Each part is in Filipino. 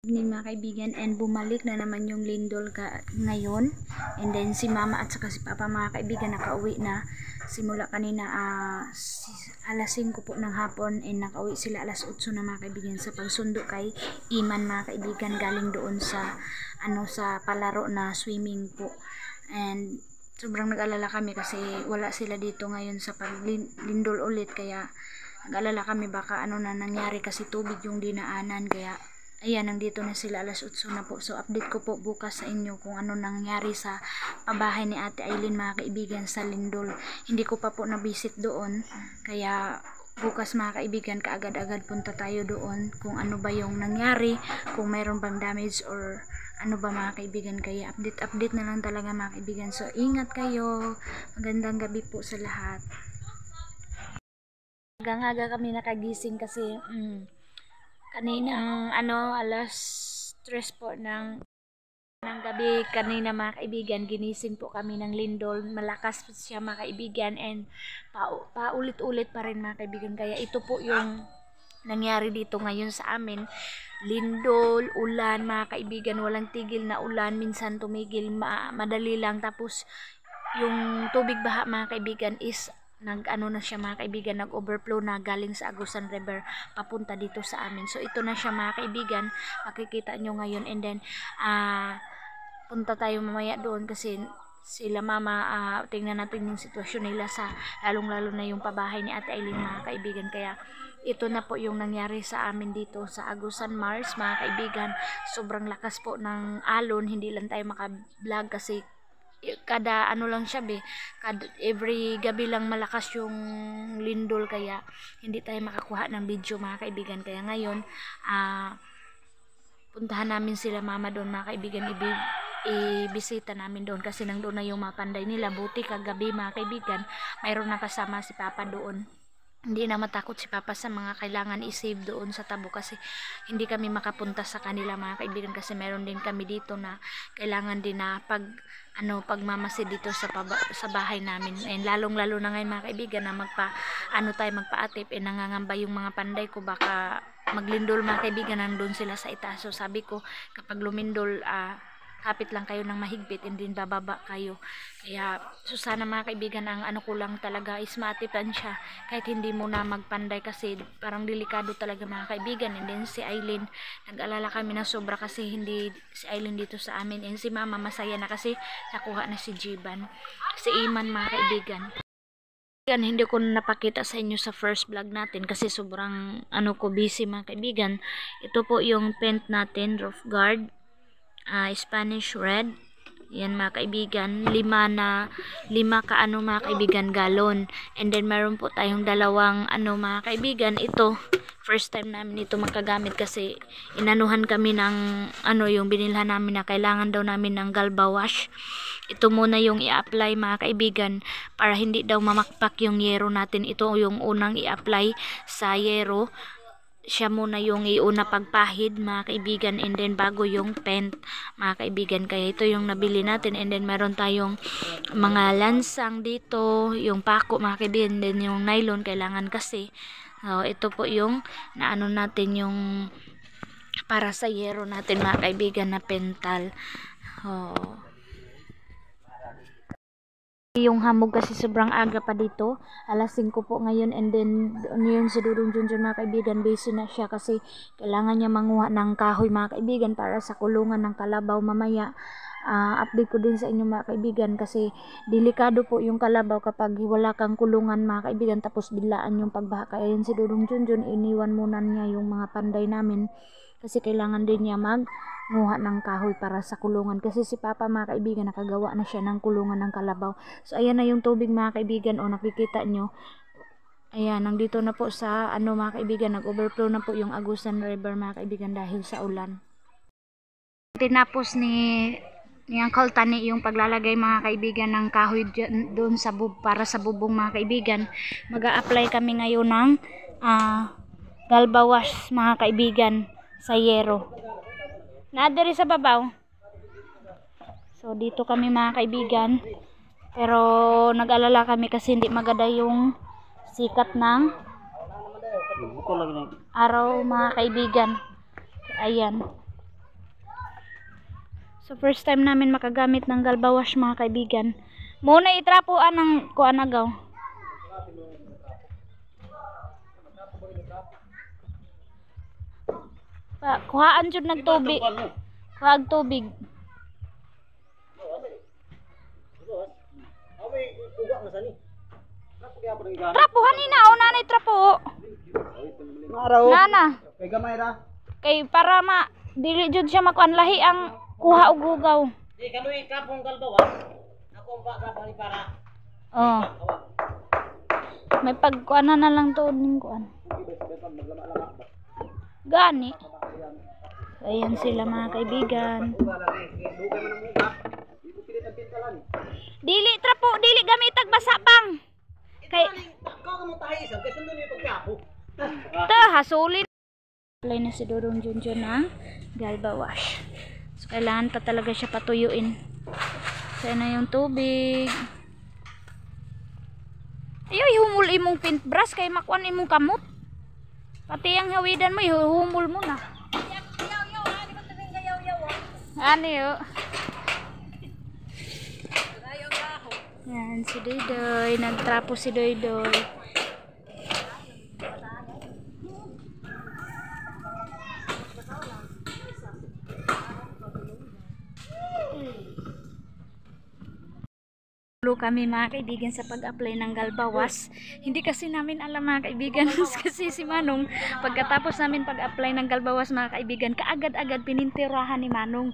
mga kaibigan, and bumalik na naman yung lindol ngayon, and then si mama at saka si papa mga kaibigan nakauwi na simula kanina alas 5 po ng hapon, and nakauwi sila alas 8 na mga kaibigan sa pagsundo kay Iman mga kaibigan, galing doon sa sa palaro na swimming po. And sobrang nag-alala kami kasi wala sila dito ngayon sa paglindol ulit, kaya nag-alala kami baka na nangyari kasi tubig yung dinaanan, kaya ayan, nandito na sila alas 8 na po. So update ko po bukas sa inyo kung ano nangyari sa pabahay ni Ate Aileen mga kaibigan sa lindol. Hindi ko pa po na-visit doon, kaya bukas mga kaibigan kaagad-agad punta tayo doon kung ano ba yung nangyari, kung mayroon bang damage or ano ba mga kaibigan. Kaya update na lang talaga mga kaibigan. So ingat kayo, magandang gabi po sa lahat. Aga kami nakagising kasi kaninang alas 3 po ng gabi kanina mga kaibigan, ginising po kami ng lindol. Malakas po siya mga kaibigan, and paulit-ulit pa rin mga kaibigan. Kaya ito po yung nangyari dito ngayon sa amin, lindol, ulan mga kaibigan, walang tigil na ulan, minsan tumigil, madali lang, tapos yung tubig baha mga kaibigan is na siya mga kaibigan, nag-overflow na galing sa Agusan River papunta dito sa amin. So ito na siya mga kaibigan, makikita nyo ngayon, and then punta tayo mamaya doon kasi sila mama, tingnan natin yung sitwasyon nila sa lalong-lalo na yung pabahay ni Ate Aileen mga kaibigan. Kaya ito na po yung nangyari sa amin dito sa Agusan Mars mga kaibigan. Sobrang lakas po ng alon, hindi lang tayo maka-vlog kasi kada lang siya every gabi lang malakas yung lindol, kaya hindi tayo makakuha ng video mga kaibigan. Kaya ngayon puntahan namin sila mama doon mga kaibigan, ibisita namin doon kasi nandoon na yung mga panday nila. Buti kagabi mga kaibigan mayroon na kasama si papa doon, hindi na matakot si papa sa mga kailangan i-save doon sa tabo kasi hindi kami makapunta sa kanila mga kaibigan kasi meron din kami dito na kailangan din na pagmamasid dito sa bahay namin. And lalong-lalo na ngayon mga kaibigan na magpa-atip, nangangamba yung mga panday ko baka maglindol mga kaibigan, nandun sila sa itaas. So sabi ko kapag lumindol kapit lang kayo ng mahigpit, and din bababa kayo. Kaya so sana mga kaibigan ang ko lang talaga is maatipan siya kahit hindi mo na magpanday kasi parang delikado talaga mga kaibigan. And then si Aileen, nag-alala kami na sobra kasi hindi si Aileen dito sa amin, and si mama masaya na kasi nakuha na si Jiban, si Iman mga kaibigan. Hindi ko napakita sa inyo sa first vlog natin kasi sobrang ko busy mga kaibigan. Ito po yung paint natin, roof guard, Spanish red. Yan mga kaibigan, 5 mga kaibigan galon. And then meron po tayong dalawang mga kaibigan. Ito first time namin ito makagamit kasi inanuhan kami ng yung binilhan namin na kailangan daw namin ng galba wash. Ito muna yung i-apply mga kaibigan para hindi daw mamakpak yung yero natin. Ito yung unang i-apply sa yero, siya muna yung iuna pagpahid mga kaibigan, and then bago yung paint mga kaibigan. Kaya ito yung nabili natin, and then meron tayong mga lansang dito, yung pako mga kaibigan, then yung nylon kailangan kasi. So ito po yung natin yung para sa yero natin mga kaibigan na pental. Yung hamog kasi sobrang aga pa dito, alas 5 po ngayon, and then yun si Dudong Junjun mga kaibigan, busy na siya kasi kailangan niya manguha ng kahoy mga kaibigan para sa kulungan ng kalabaw mamaya. Update ko din sa inyo mga kaibigan kasi delikado po yung kalabaw kapag wala kang kulungan mga kaibigan tapos biglaan yung pagbaha. Kaya yun si Dudong Junjun, iniwan muna niya yung mga panday namin kasi kailangan din niya manguha ng kahoy para sa kulungan kasi si papa mga kaibigan nakagawa na siya ng kulungan ng kalabaw. So ayan na yung tubig mga kaibigan, nakikita nyo, ayan, nandito na po sa mga kaibigan, nag-overflow na po yung Agusan River mga kaibigan dahil sa ulan. Tinapos ni Uncle Tani yung paglalagay mga kaibigan ng kahoy doon sa para sa bubong mga kaibigan. Mag-a-apply kami ngayon ng galba wash mga kaibigan sa yero. Naadari sa babaw. So dito kami mga kaibigan. Pero nag-alala kami kasi hindi maganda yung sikat ng araw mga kaibigan. Ayan. So first time namin makagamit ng galbawash mga kaibigan. Muna itrapuan ng kuanagaw. Pa, kuhaan jud ng tubig. Kuhaag tubig. Trapuhan ina o nanay trapo. Nana. Kay gamay ra. Kay para ma dili jud siya makuan lahi ang kuha og hugaw. Di kanoy kapong galbawas. Ako ang para para. Oh. May pagkuanan na lang to ning kuan. Gani. Ayan sila mga kaibigan. Dili trapo, dili gamitag basapang. Kay ta hasulin. Play na si Dodong Junjun ng galbawash. So kailangan pa talaga siya patuyuin. So na yung tubig. Ayaw ihumul imong paintbrush kay makuan imong kamot. Pati ang hawidan mo ihumul mo na. Ano yun? Yan si Doydoy. Nagtrapo si Doydoy. Kami mga kaibigan sa pag-apply ng galbawas. Hindi kasi namin alam mga kaibigan kasi si Manong pagkatapos namin pag-apply ng galbawas mga kaibigan, kaagad-agad pinintirahan ni Manong.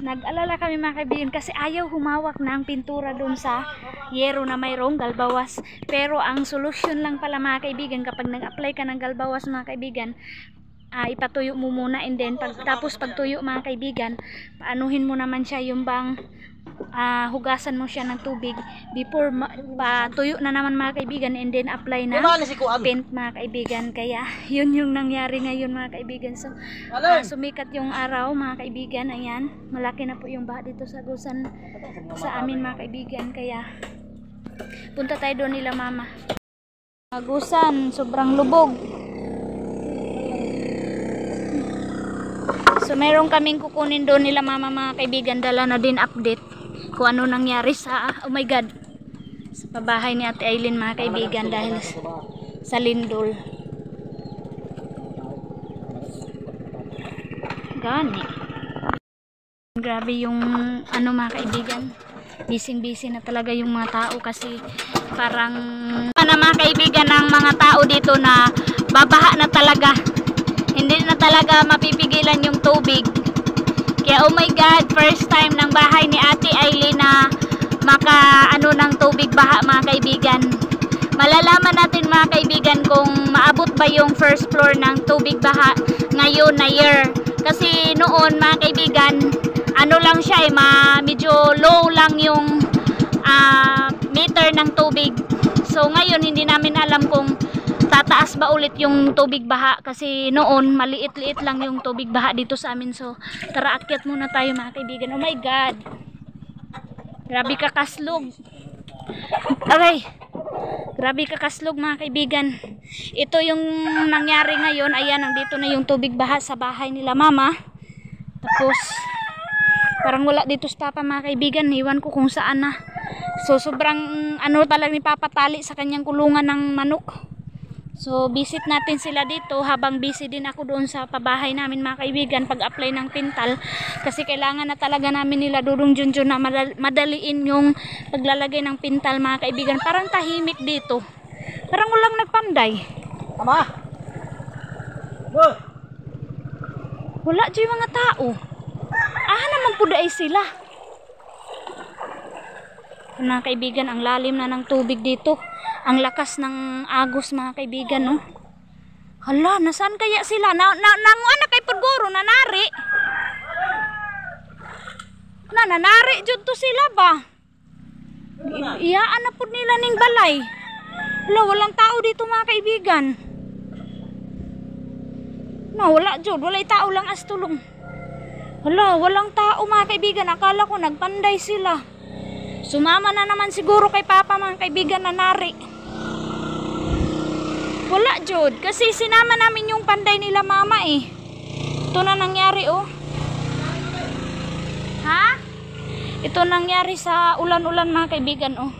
Nag-alala kami mga kaibigan kasi ayaw humawak ng pintura doon sa yero na mayroong galbawas. Pero ang solusyon lang pala mga kaibigan kapag nag-apply ka ng galbawas mga kaibigan, ipatuyo mo muna and then pagtapos pagtuyo mga kaibigan, paanuhin mo naman siya yung bang hugasan mo siya ng tubig before patuyo na naman mga kaibigan and then apply na paint mga kaibigan. Kaya yun yung nangyari ngayon mga kaibigan. So sumikat yung araw mga kaibigan. Ayan, malaki na po yung baha dito sa Agusan sa amin mga kaibigan. Kaya punta tayo doon nila mama. Agusan, sobrang lubog. So meron kaming kukunin doon nila mama mga kaibigan, dala na din update kung ano nangyari sa oh my god sa pabahay ni Ate Aileen mga kaibigan dahil sa lindol. Gani. Grabe yung ano mga kaibigan. Busy na talaga yung mga tao kasi parang mga kaibigan ng mga tao dito na babaha na talaga. Hindi na talaga mapipigilan yung tubig. Kaya oh my god, first time ng bahay ni Ate Aileen na maka-ano ng tubig baha mga kaibigan. Malalaman natin mga kaibigan kung maabot ba yung first floor ng tubig baha ngayon na year. Kasi noon mga kaibigan, ano lang siya medyo low lang yung meter ng tubig. So ngayon hindi namin alam kung tataas ba ulit yung tubig baha kasi noon maliit-liit lang yung tubig baha dito sa amin. So tara akyat muna tayo mga kaibigan. Oh my god, grabe kakaslog. Aray, grabe kakaslog mga kaibigan. Ito yung nangyari ngayon. Ayan, nandito na yung tubig baha sa bahay nila mama. Tapos parang wala dito si papa mga kaibigan. Iwan ko kung saan na. So sobrang ano talaga ni papa, tali sa kanyang kulungan ng manok. So visit natin sila dito habang busy din ako doon sa pabahay namin mga kaibigan pag-apply ng pintal kasi kailangan na talaga namin nila Dodong Junjun na madaliin yung paglalagay ng pintal mga kaibigan. Parang tahimik dito, parang walang nagpanday. Ama, wala dyan yung mga tao. Naman po daay sila mga kaibigan. Ang lalim na ng tubig dito, ang lakas ng agos mga kaibigan, no? Hala, nasaan kaya sila? Nanguana kay Pudgoro, nanari. Nanari jud to sila ba? Iyaan na po nila ning balay. Hala, walang tao dito mga kaibigan. Wala jud, walay tao lang as tulong. Hala, walang tao mga kaibigan. Akala ko nagpanday sila. Sumama na naman siguro kay papa mga kaibigan na nari. Wala jud kasi sinama namin yung panday nila mama eh. Ito na nangyari oh. Ha? Ito nangyari sa ulan-ulan mga kaibigan, oh.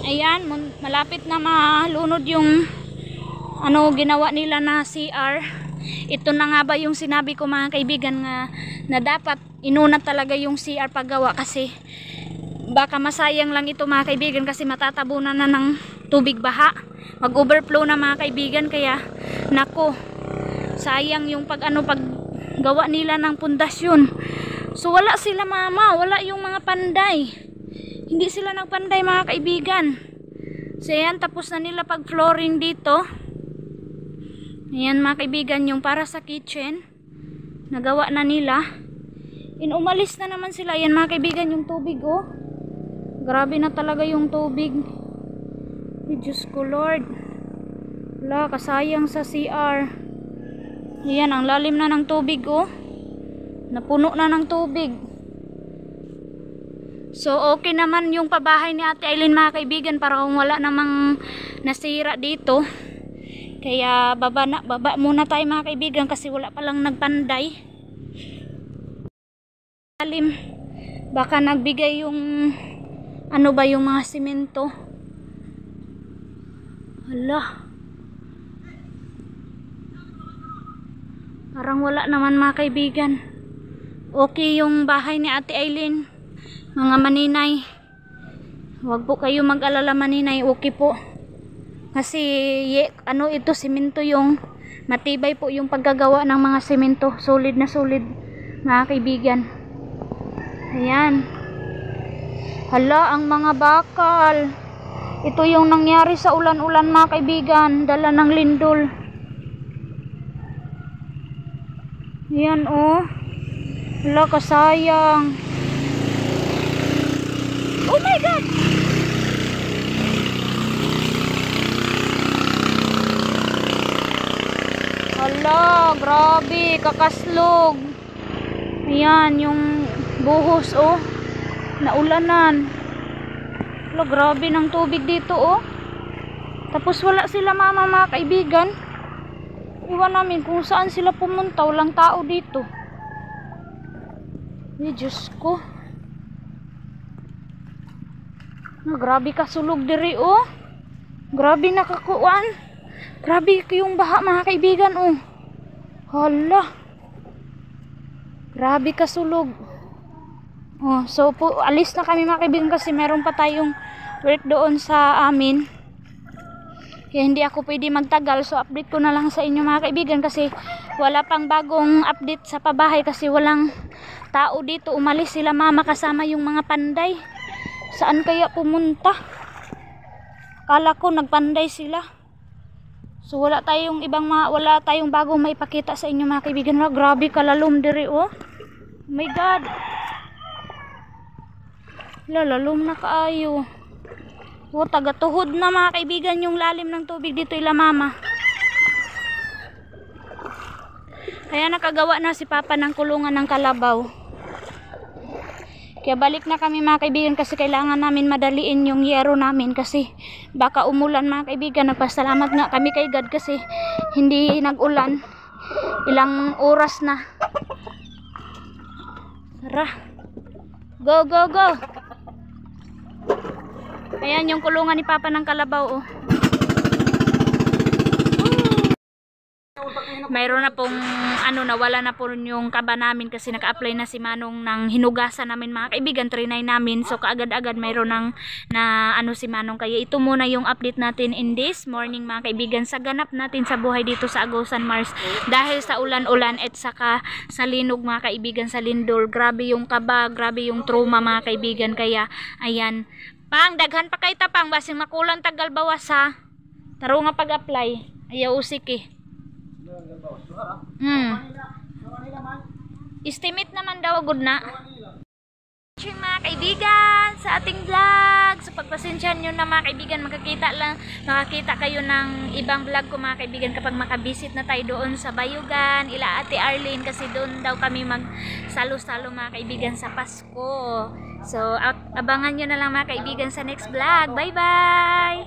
Ayan, malapit na malunod yung ano ginawa nila na CR. Ito na nga ba yung sinabi ko mga kaibigan nga na dapat inuna talaga yung CR paggawa kasi baka masayang lang ito mga kaibigan kasi matatabunan na ng tubig baha. Mag-overflow na mga kaibigan kaya nako, sayang yung paggawa nila ng pundasyon. So wala sila mama, wala yung mga panday. Hindi sila nagpanday mga kaibigan. So yan, tapos na nila pag flooring dito. Ayan mga kaibigan, yung para sa kitchen nagawa na nila. Umalis na naman sila. Ayan mga kaibigan, yung tubig oh. Grabe na talaga yung tubig. Ay, Diyos ko Lord. Wala, kasayang sa CR. Ayan, ang lalim na ng tubig oh. Napuno na ng tubig. So okay naman yung pabahay ni Ate Aileen mga kaibigan para kung wala namang nasira dito. Kaya baba muna tayo mga kaibigan kasi wala palang nagpanday. Lalim. Baka nagbigay yung ano ba yung mga simento. Hala. Parang wala naman mga kaibigan. Okay yung bahay ni Ate Aileen. Mga maninay. Huwag po kayo mag-alala maninay. Okay po. Kasi ano ito, simento yung matibay po yung paggagawa ng mga simento. Solid na solid mga kaibigan. Ayan. Hala, ang mga bakal. Ito yung nangyari sa ulan-ulan mga kaibigan. Dala ng lindol. Ayan oh. Hala, kasayang. Oh my God! Hala, grabe, kakaslog. Ayan, yung buhos oh. Naulanan. Hala, grabe ng tubig dito oh. Tapos wala sila mama mga kaibigan. Iwan namin kung saan sila pumunta. Walang tao dito. Ay, Diyos ko. Grabe kasulog diri oh. Grabe nakakuan. Grabe yung baha mga kaibigan oh. Hala. Grabe kasulog. Oh, so po alis na kami mga kaibigan kasi meron pa tayong work doon sa amin. Kaya hindi ako pwede magtagal. So update ko na lang sa inyo mga kaibigan kasi wala pang bagong update sa pabahay kasi walang tao dito. Umalis sila mama kasama yung mga panday. Saan kaya pumunta? Kala ko nagpanday sila. So wala tayong bagong maipakita sa inyo mga kaibigan. Grabe kalalom diri oh. Oh my God. Lalom na kaayo. Oh, taga-tuhod na mga kaibigan yung lalim ng tubig dito ila mama. Kaya nakagawa na si Papa ng kulungan ng kalabaw. Kaya balik na kami mga kaibigan kasi kailangan namin madaliin yung yero namin kasi baka umulan mga kaibigan. Nagpasalamat nga kami kay God kasi hindi nag-ulan. Ilang oras na. Tara. Go, go, go. Ayan yung kulungan ni Papa ng kalabaw oh. Mayroon na pong nawala na po yung kaba namin kasi naka-apply na si Manong ng hinugasan namin mga kaibigan, trinay namin. So kaagad-agad mayroon ng si Manong. Kaya ito muna yung update natin in this morning mga kaibigan sa ganap natin sa buhay dito sa Agusan Mars. Dahil sa ulan-ulan at saka sa linog mga kaibigan, sa lindol. Grabe yung kaba, grabe yung trauma mga kaibigan. Kaya ayan, pang daghan pa kay tapang basing makulang tagal bawas ha. Taro nga pag-apply. Ayaw usik eh. Estimate naman daw good na. Mga kaibigan sa ating vlog. So pagpasensyahan nyo na mga kaibigan, makakita kayo ng ibang vlog ko mga kaibigan kapag makabisit na tayo doon sa Bayugan, ila Ate Arlene kasi doon daw kami magsalo-salo mga kaibigan sa Pasko. So abangan nyo na lang mga kaibigan sa next vlog. Bye bye.